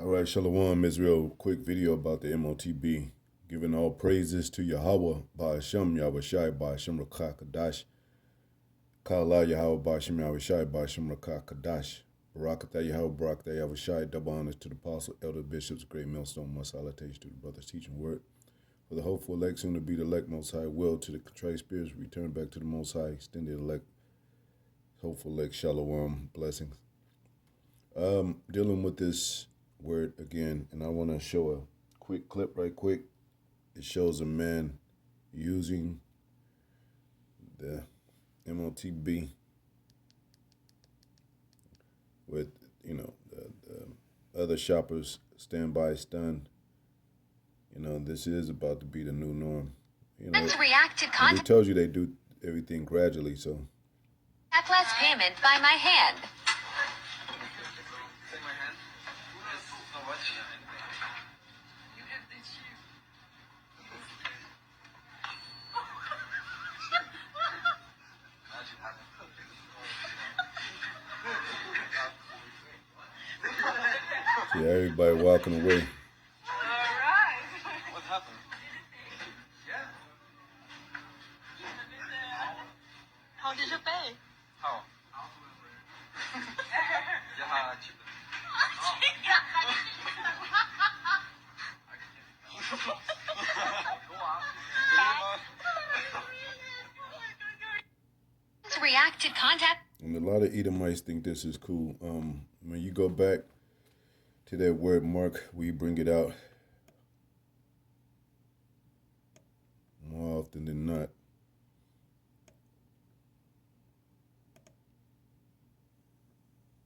All right, Shalom, Israel. Quick video about the MOTB. Giving all praises to Yahweh, Ba'ashem, Yahweh Shai, Ba'ashem Rakah Kadash. Kala Yahweh, Ba'ashem Yahweh Shai, Ba'ashem Rakah Kadash. Barakatah Yahweh, Barakatah Yahweh Shai. Double honors to the apostle, elder bishops, great millstone, much salutation to the brothers teaching word. For the hopeful elect, soon to be the elect, most high will, to the contrite spirits, return back to the most high, extended elect, hopeful elect, Shalom, blessings. Dealing with this word again, and I want to show a quick clip right quick. It shows a man using the MOTB with, the other shoppers stand by stunned. This is about to be the new norm. They told you they do everything gradually, so. Less payment by my hand. See everybody walking away. All right. What happened? Yeah. How did you pay? How? React to contact. And a lot of Edomites think this is cool. When you go back to that word mark, we bring it out more often than not.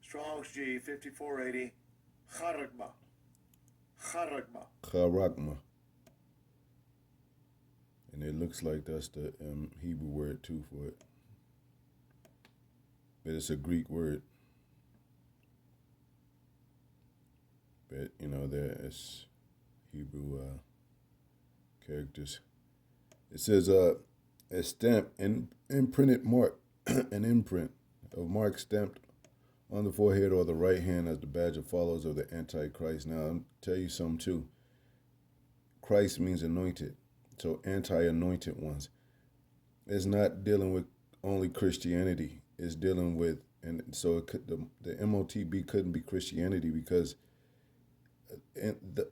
Strong's G 5480 Charagma. Charagma. And it looks like that's the Hebrew word too for it. But it's a Greek word. But, there's Hebrew characters. It says a stamp, imprinted mark, an imprint of mark stamped on the forehead or the right hand as the badge of followers of the Antichrist. Now, I'll tell you something too. Christ means anointed. So anti-anointed ones. It's not dealing with only Christianity. It's dealing with, and so the MOTB couldn't be Christianity because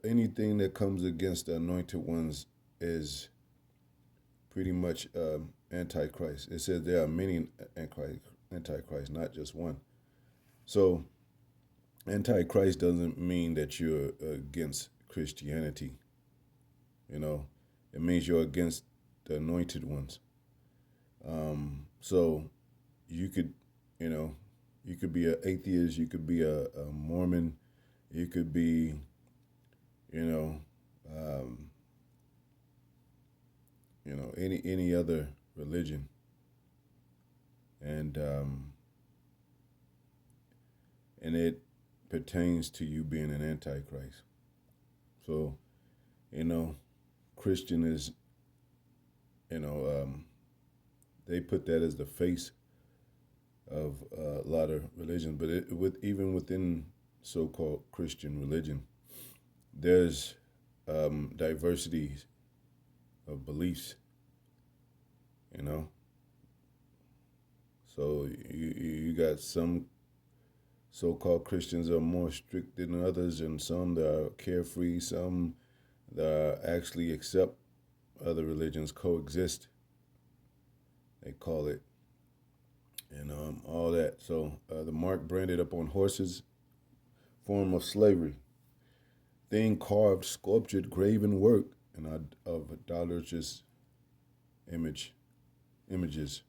anything that comes against the anointed ones is pretty much Antichrist. It says there are many Antichrists, not just one. So Antichrist doesn't mean that you're against Christianity. It means you're against the anointed ones. So you could be an atheist, you could be a Mormon, you could be, any other religion, and it pertains to you being an Antichrist. So, Christian is, they put that as the face of a lot of religions, but even within so-called Christian religion, there's diversity of beliefs. So you got some so-called Christians are more strict than others, and some that are carefree, some that actually accept other religions, coexist, they call it, and all that. So the mark branded up on horses, form of slavery, thing carved, sculptured, graven work, and of idolatrous images,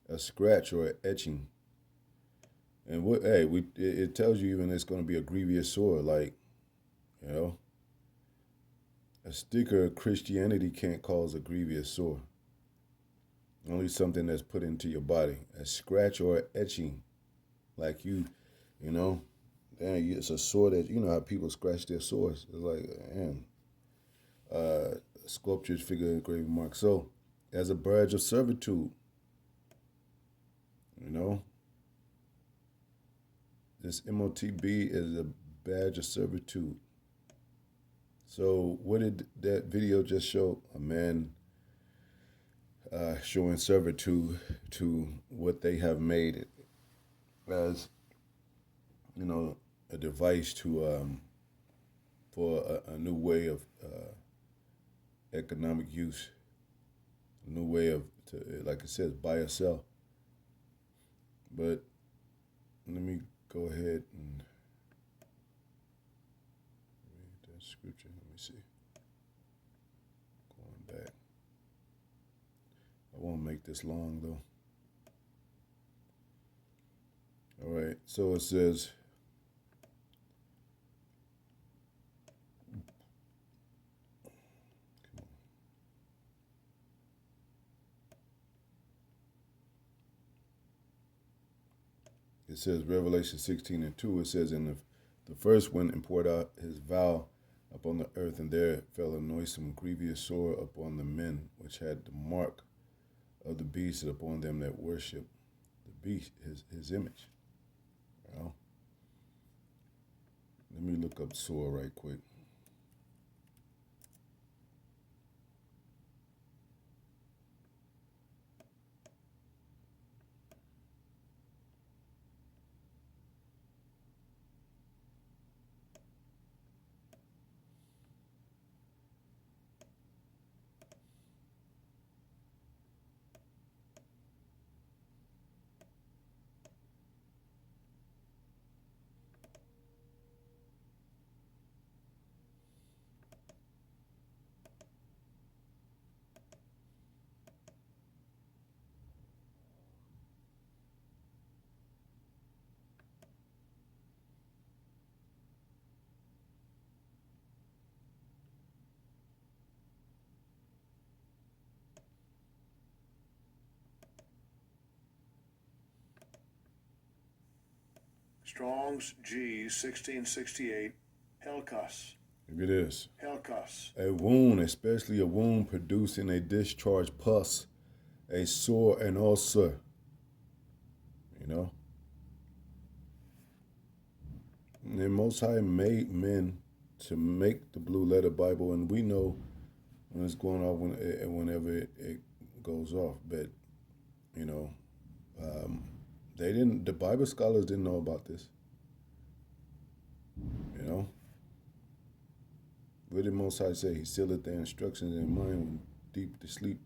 a scratch or an etching. And it tells you even it's going to be a grievous sore, like, a sticker of Christianity can't cause a grievous sore. Only something that's put into your body. A scratch or an etching. Like it's a sore that, how people scratch their sores. It's like, sculptured figure engraved mark. So, as a badge of servitude, this MOTB is a badge of servitude. So what did that video just show? A man showing servitude to what they have made as, a device to for a new way of economic use, a new way of, like it says, buy or sell. But let me go ahead and read that scripture. Let me see. Going back. I won't make this long though. All right, so it says, Revelation 16:2, it says, and the first went and poured out his vial upon the earth, and there fell a noisome, grievous sore upon the men which had the mark of the beast, and upon them that worship the beast, his image. Well, let me look up sore right quick. Strong's G 1668. Helkas. Look at this. Helkas. A wound, especially a wound producing a discharged pus, a sore, an ulcer. And the Most High made men to make the Blue Letter Bible, and we know when it's going off, whenever it goes off. But they didn't. The Bible scholars didn't know about this. What did Most High say? He sealeth their instructions in mind when deep to sleep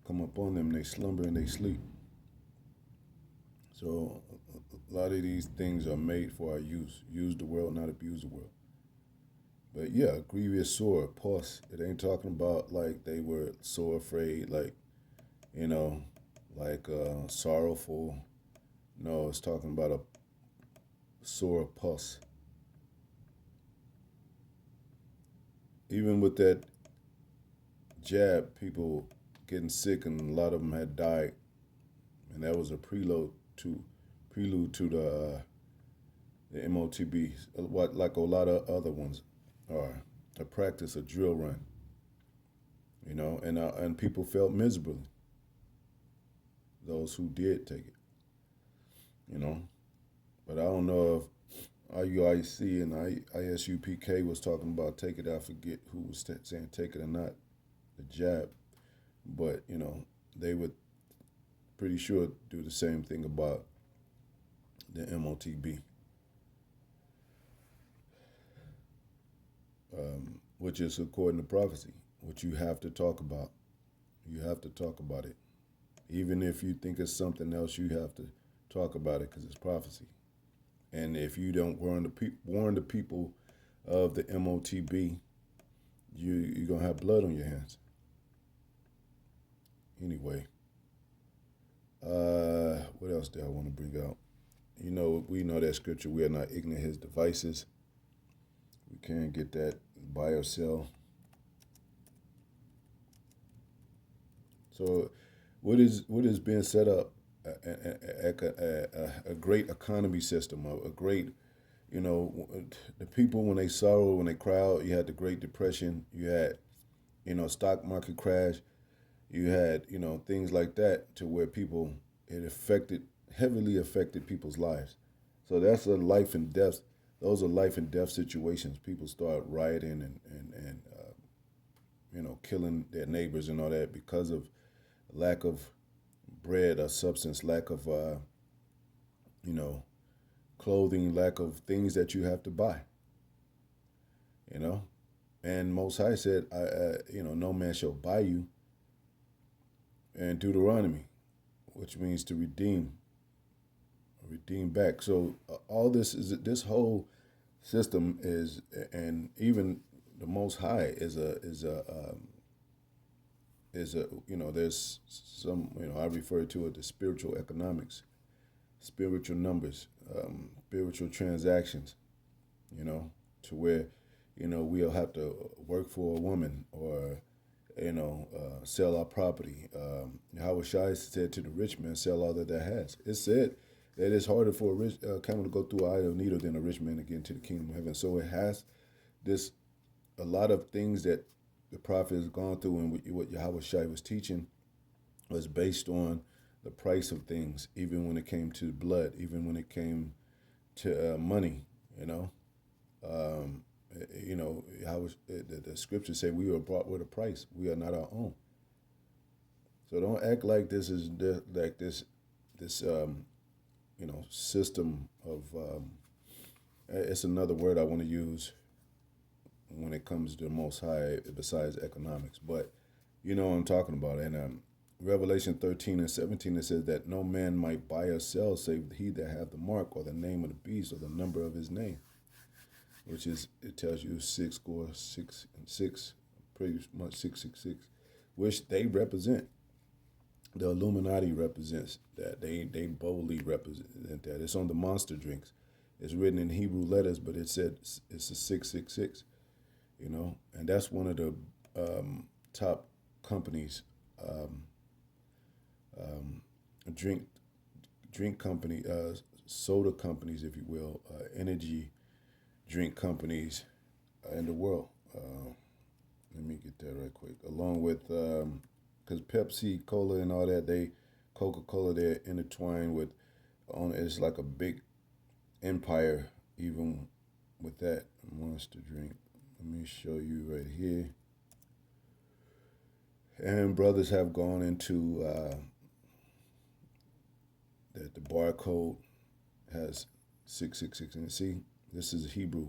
come upon them. They slumber and they sleep. So a lot of these things are made for our use. Use the world, not abuse the world. But yeah, grievous sore, pus. It ain't talking about like they were so afraid, like, sorrowful. No, it's talking about a sore pus. Even with that jab, people getting sick, and a lot of them had died, and that was a prelude to the MOTB, like a lot of other ones are, a practice, a drill run. And people felt miserably. Those who did take it, But I don't know if IUIC and ISUPK was talking about take it. I forget who was saying take it or not, the jab. But, they would pretty sure do the same thing about the MOTB. Which is according to prophecy, which you have to talk about. You have to talk about it. Even if you think it's something else, you have to talk about it because it's prophecy. And if you don't warn the people of the MOTB, you're going to have blood on your hands. Anyway, what else do I want to bring out? We know that scripture, we are not ignorant of his devices. We can't get that buy or sell. So what is being set up? A great economy system, a great, the people when they sorrow, when they cry out. You had the Great Depression, you had, stock market crash, you had, things like that, to where it heavily affected people's lives. So that's a life and death those are life and death situations. People start rioting and killing their neighbors and all that because of lack of bread or substance, lack of clothing, lack of things that you have to buy. And Most High said, no man shall buy you. And Deuteronomy, which means to redeem back. So all this whole system is, and even the Most High is a there's some, I refer to it as spiritual economics, spiritual numbers, spiritual transactions, to where, we'll have to work for a woman or, sell our property. Howard Shai said to the rich man, sell all that has. It said that it's harder for a rich camel to go through an eye of a needle than a rich man to get into the kingdom of heaven. So it has a lot of things that the prophet has gone through, and what Yahweh Shai was teaching was based on the price of things, even when it came to blood, even when it came to money, how the scriptures say we were bought with a price. We are not our own. So don't act like this is like this system of. It's another word I want to use when it comes to the Most High besides economics, but what I'm talking about. And Revelation 13:17, it says that no man might buy or sell save he that have the mark or the name of the beast or the number of his name, which is, it tells you 6 and 6, pretty much 666, which they represent. The Illuminati represents that. They boldly represent that. It's on the monster drinks. It's written in Hebrew letters, but it said it's a 666. And that's one of the top companies, drink company, soda companies, if you will, energy drink companies in the world. Let me get that right quick. Along with, because Pepsi, Cola, and all that, Coca-Cola, they're intertwined with, it's like a big empire, even with that monster drink. Let me show you right here. And brothers have gone into that the barcode has 666. And see, this is Hebrew.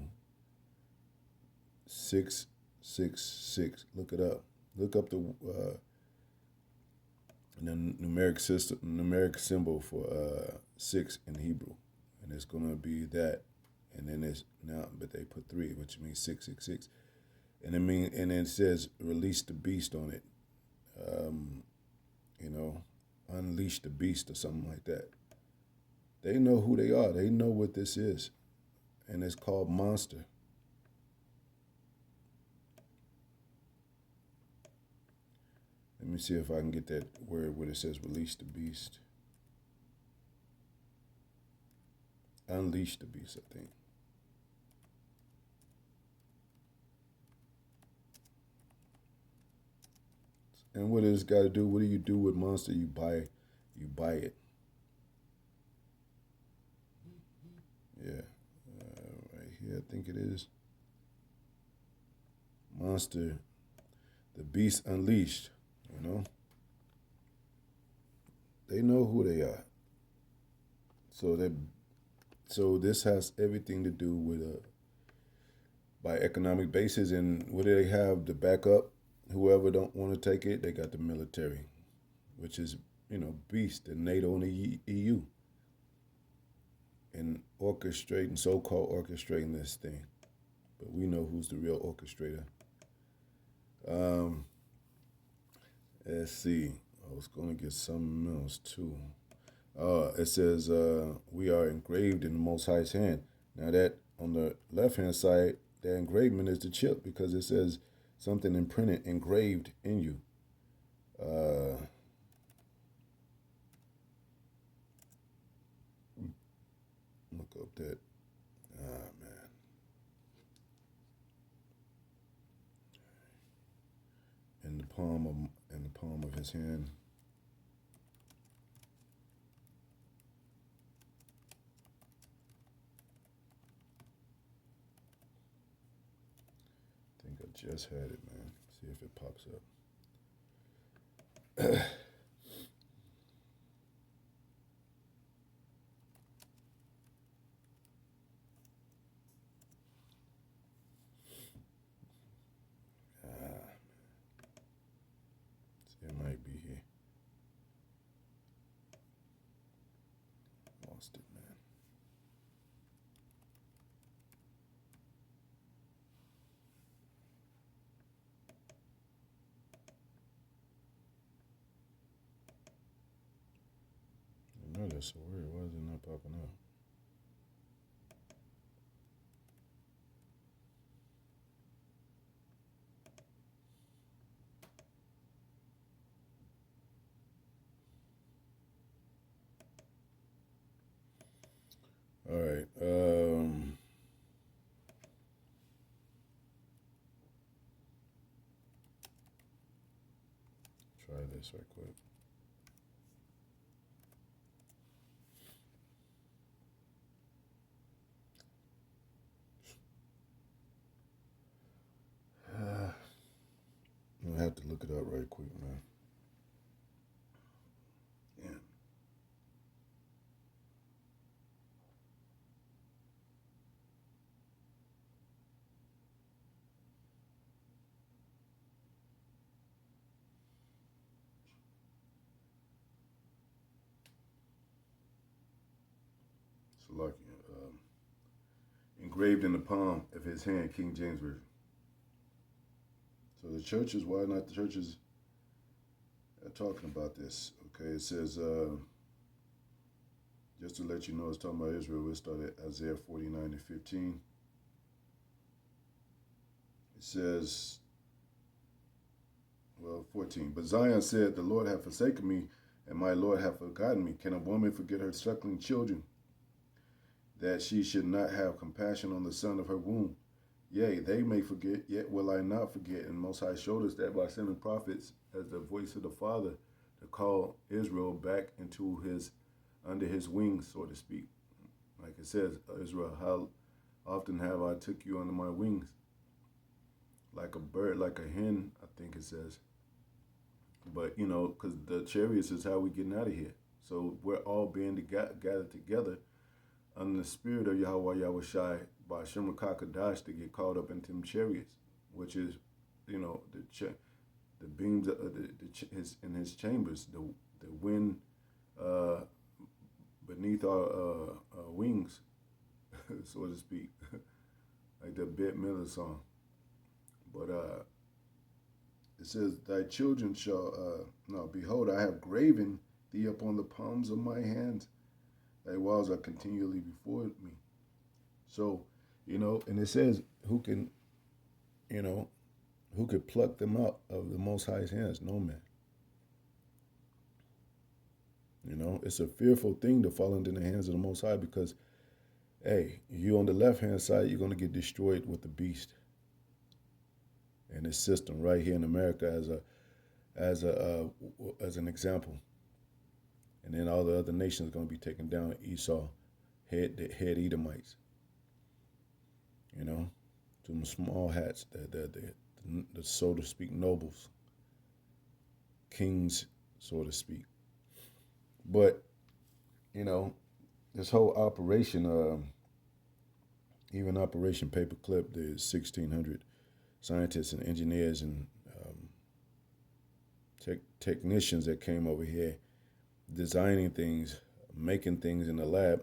666. Look it up. Look up the numeric symbol for 6 in Hebrew, and it's gonna be that. And then it's now, but they put 3, which means 666, and and it says release the beast on it. Unleash the beast or something like that. They know who they are. They know what this is, and it's called Monster. Let me see if I can get that word where it says release the beast. Unleash the beast, I think. And what does got to do? What do you do with Monster? You buy it. Yeah, right here, I think it is. Monster, the beast unleashed. They know who they are. So this has everything to do with by economic basis, and what do they have to back up? Whoever don't want to take it, they got the military, which is, beast, the NATO and the EU, and orchestrating, so-called orchestrating this thing. But we know who's the real orchestrator. Let's see. I was going to get something else too. It says we are engraved in the Most High's hand. Now that on the left-hand side, the engravement is the chip, because it says something imprinted, engraved in you. Look up that. Man. In the palm of his hand. just had it, man. See if it pops up. See, it might be here. Lost it, man. I know that's so weird. Why is it not popping up? All right. Try this right quick. I'm gonna have to look it up right quick, man. Yeah. So lucky. Engraved in the palm of his hand, King James Version. So the churches, why not the churches are talking about this? Okay, it says, just to let you know, it's talking about Israel. We'll start at Isaiah 49 and 15. It says, 14. But Zion said, the Lord hath forsaken me, and my Lord hath forgotten me. Can a woman forget her suckling children, that she should not have compassion on the son of her womb? Yea, they may forget, yet will I not forget. And Most High showed us that by sending prophets as the voice of the Father to call Israel back into under his wings, so to speak. Like it says, Israel, how often have I took you under my wings? Like a bird, like a hen, I think it says. But, because the chariots is how we getting out of here. So we're all being gathered together under the spirit of Yahweh Yahushai by Hashem Kakadash to get caught up into them chariots, which is, the beams of in his chambers, the wind beneath our wings, so to speak, like the Bette Miller song. But it says, thy children shall, behold, I have graven thee upon the palms of my hands. Thy walls are continually before me. So, and it says, who can, who could pluck them out of the Most High's hands? No man. It's a fearful thing to fall into the hands of the Most High because, hey, you on the left-hand side, you're going to get destroyed with the beast and his system right here in America as an example. And then all the other nations are going to be taken down. Esau, head Edomites. Some small hats, the so to speak nobles, kings, so to speak. But this whole operation, even Operation Paperclip, the 1,600 scientists and engineers and technicians that came over here, designing things, making things in the lab,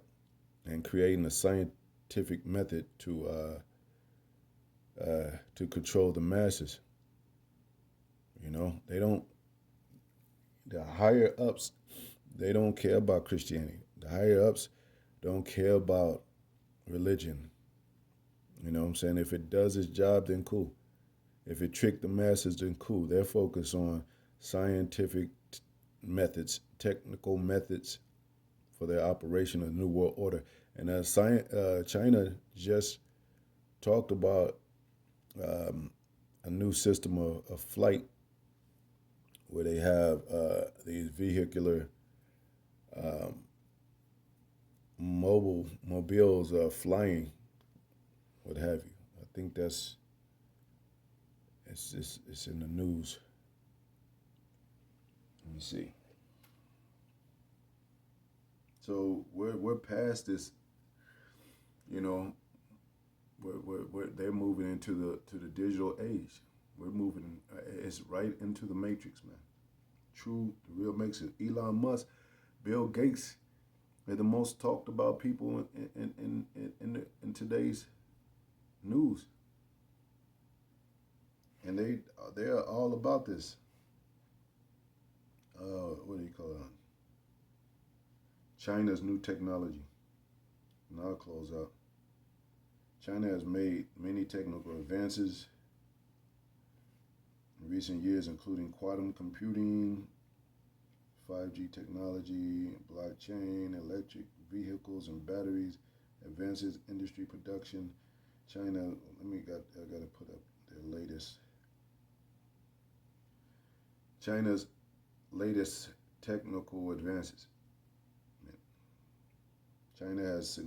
and creating a scientific method to control the masses. They don't. The higher ups, they don't care about Christianity. The higher ups don't care about religion. You know what I'm saying? If it does its job, then cool. If it tricked the masses, then cool. They're focused on scientific methods, technical methods for their operation of the New World Order. And China just talked about a new system of flight where they have these vehicular mobiles flying, what have you. I think that's it's in the news. Let me see. So we're past this. You know, they're moving into the digital age. We're moving. It's right into the matrix, man. True, the real matrix. Elon Musk, Bill Gates, they're the most talked about people in today's news, and they're all about this. What do you call it? China's new technology. And I'll close out. China has made many technical advances in recent years, including quantum computing, 5G technology, blockchain, electric vehicles and batteries, advances industry production. China, I gotta put up their latest. China's latest technical advances. China's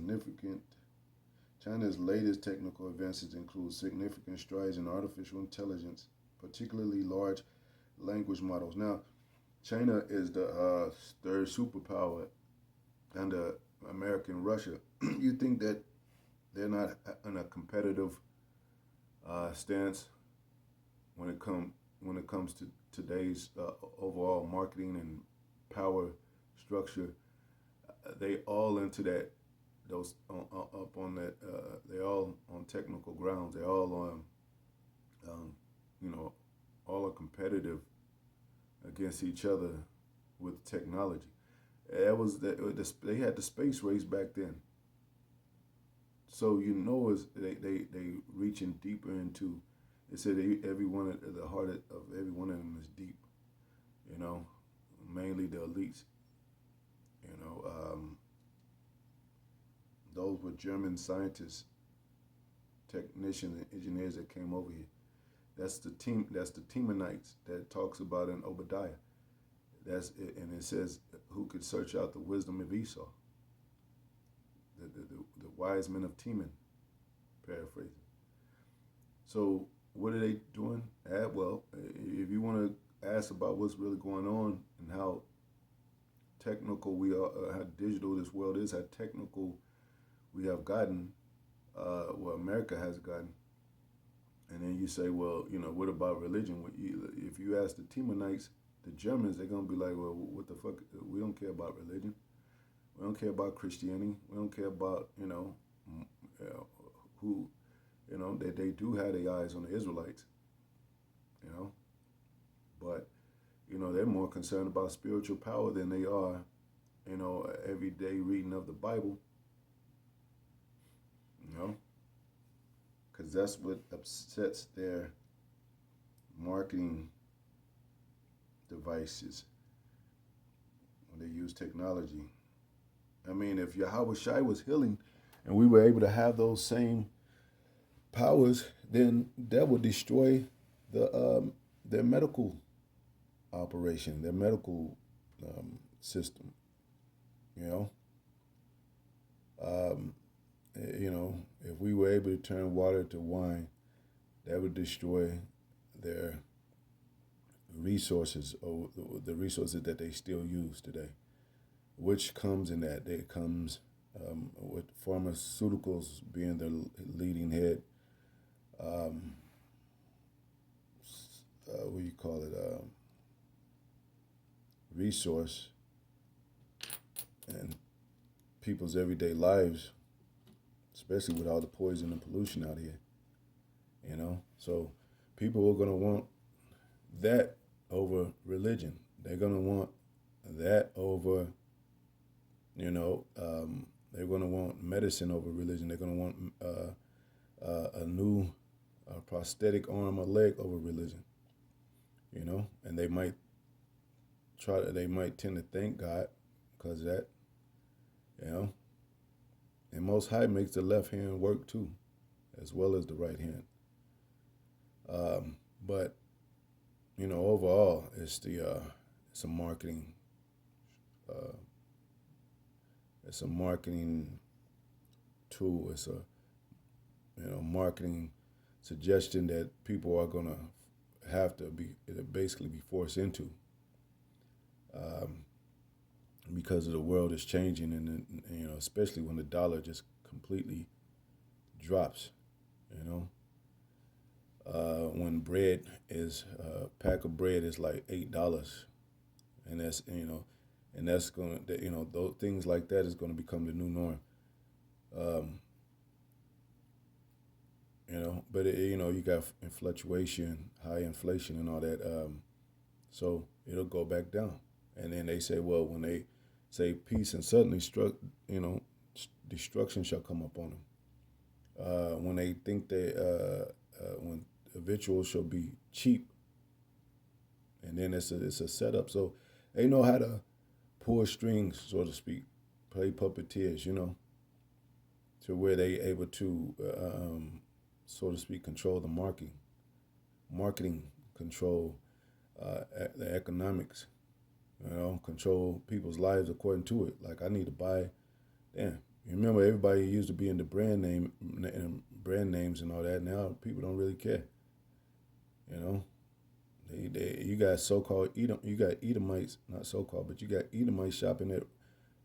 latest technical advances include significant strides in artificial intelligence, particularly large language models. Now, China is the third superpower under America and Russia. You think that they're not in a competitive stance when it comes to today's overall marketing and power structure? They all into that. Those up on that. They're all on technical grounds. They're all on, all are competitive against each other with technology. They had the space race back then. So they reaching deeper into. They said the heart of every one of them is deep. Mainly the elites. Those were German scientists, technicians, and engineers that came over here. That's the Temanites that talks about in Obadiah. That's it, and it says, "Who could search out the wisdom of Esau?" The wise men of Teman, paraphrasing. So what are they doing? Well, if you want to ask about what's really going on and how technical we are, how digital this world is, how technical we have gotten, America has gotten. And then you say, well, what about religion? If you ask the Temanites, the Germans, they're going to be like, well, what the fuck? We don't care about religion. We don't care about Christianity. We don't care about, who, they do have their eyes on the Israelites, But, they're more concerned about spiritual power than they are, everyday reading of the Bible, because that's what upsets their marketing devices when they use technology. I mean, if Yahweh Shai was healing and we were able to have those same powers, then that would destroy their medical operation, their medical system. If we were able to turn water to wine, that would destroy their resources, or the resources that they still use today. Which comes in that? It comes with pharmaceuticals being the leading head. What do you call it? Resource and people's everyday lives, especially with all the poison and pollution out here. So people are going to want that over religion. They're going to want that over, they're going to want medicine over religion. They're going to want a new prosthetic arm or leg over religion. And they might tend to thank God because of that, And Most High makes the left hand work too, as well as the right hand. But overall, it's a marketing. It's a marketing tool. It's a marketing suggestion that people are gonna have to be basically be forced into, because of the world is changing, and especially when the dollar just completely drops. You know, when bread is a pack of bread is like $8, and that's gonna those things like that is gonna become the new norm. Um, but you got fluctuation, high inflation, and all that. So it'll go back down, and then they say, well, when they say peace and suddenly destruction shall come upon them. When they think when the victuals shall be cheap, and then it's a setup. So they know how to pull strings, so to speak, play puppeteers, to where they able to, so to speak, control the marketing control the economics, control people's lives according to it. Like I need to buy, damn. You remember everybody used to be into brand names and all that. Now people don't really care. You know, you got so-called you got Edomites, not so-called, but you got Edomites shopping at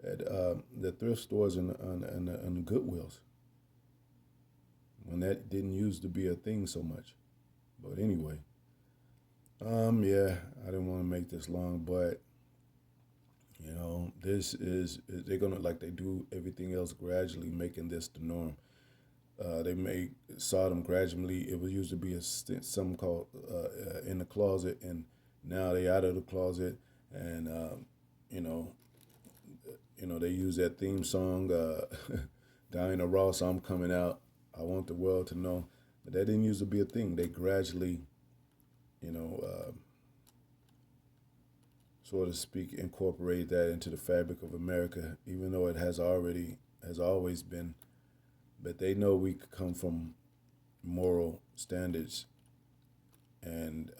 the thrift stores and the Goodwills, when that didn't used to be a thing so much. But anyway, yeah, I didn't want to make this long, but this is they're gonna, like they do everything else, gradually making this the norm. They made Sodom gradually. It was used to be something called in the closet, and now they out of the closet, and they use that theme song, Diana Ross, "I'm Coming Out." I want the world to know, but that didn't used to be a thing. They gradually, so to speak, incorporate that into the fabric of America, even though it has always been. But they know we come from moral standards, and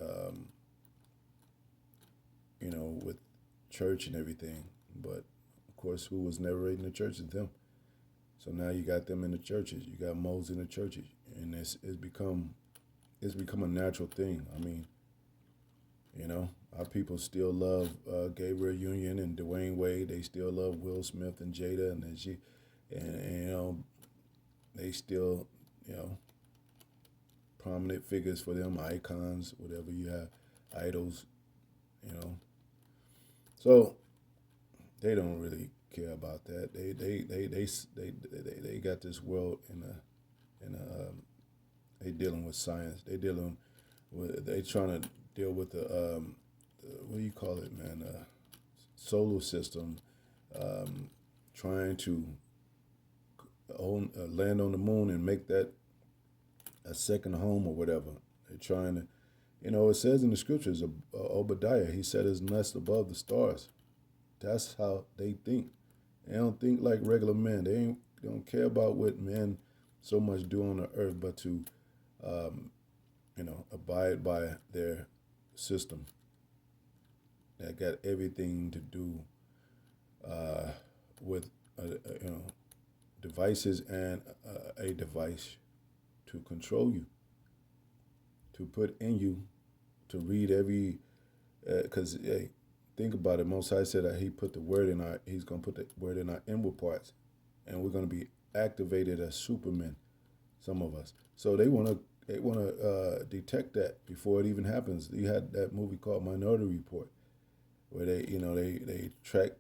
with church and everything. But of course, who was narrating the churches? Them. So now you got them in the churches. You got moles in the churches, and it's become a natural thing. I mean, our people still love Gabriel Union and Dwayne Wade. They still love Will Smith and Jada, and they still, prominent figures for them, icons, whatever you have, idols, So they don't really care about that. They got this world they dealing with science. They trying to deal with the what do you call it, man? Solar system, trying to land on the moon and make that a second home or whatever. They're trying to, it says in the scriptures, Obadiah, he set his nest above the stars. That's how they think. They don't think like regular men. They don't care about what men so much do on the earth, but to, abide by their system that got everything to do with, devices and a device to control you, to put in you, to read every, because hey, think about it. Most High said that he's going to put the word in our inward parts, and we're going to be activated as supermen, some of us. So they want to detect that before it even happens. You had that movie called Minority Report, where they track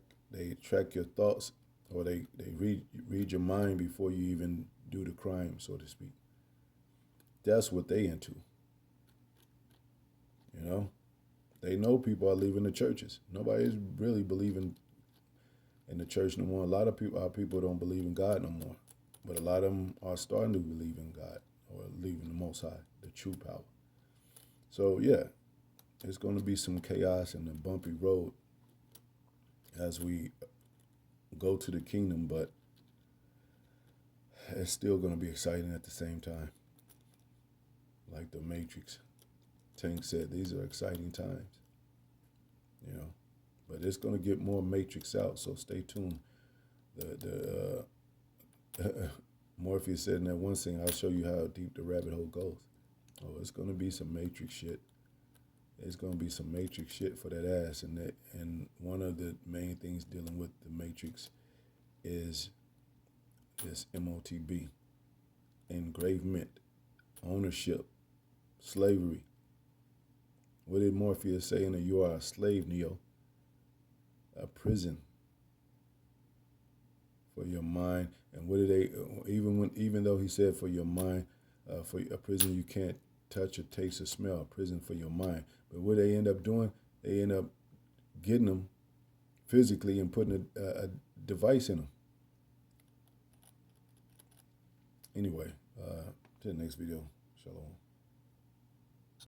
your thoughts, or they read your mind before you even do the crime, so to speak. That's what they into. They know people are leaving the churches. Nobody's really believing in the church no more. A lot of our people don't believe in God no more, but a lot of them are starting to believe in God, or believe in the Most High, the true power. So yeah, it's going to be some chaos and a bumpy road as we go to the kingdom, but it's still going to be exciting at the same time. Like the Matrix, Tank said, these are exciting times. But it's going to get more Matrix out, so stay tuned. The Morpheus said in that one thing, I'll show you how deep the rabbit hole goes. Oh, it's going to be some Matrix shit. it's going to be some Matrix shit for that ass. And one of the main things dealing with the Matrix is this MOTB, engravement, ownership, slavery. What did Morpheus say in the You Are a Slave, Neo? A prison for your mind. And what did they, even though he said for your mind, for a prison you can't touch or taste or smell, a prison for your mind. But what they end up doing, they end up getting them physically and putting a device in them. Anyway, to the next video. Shalom.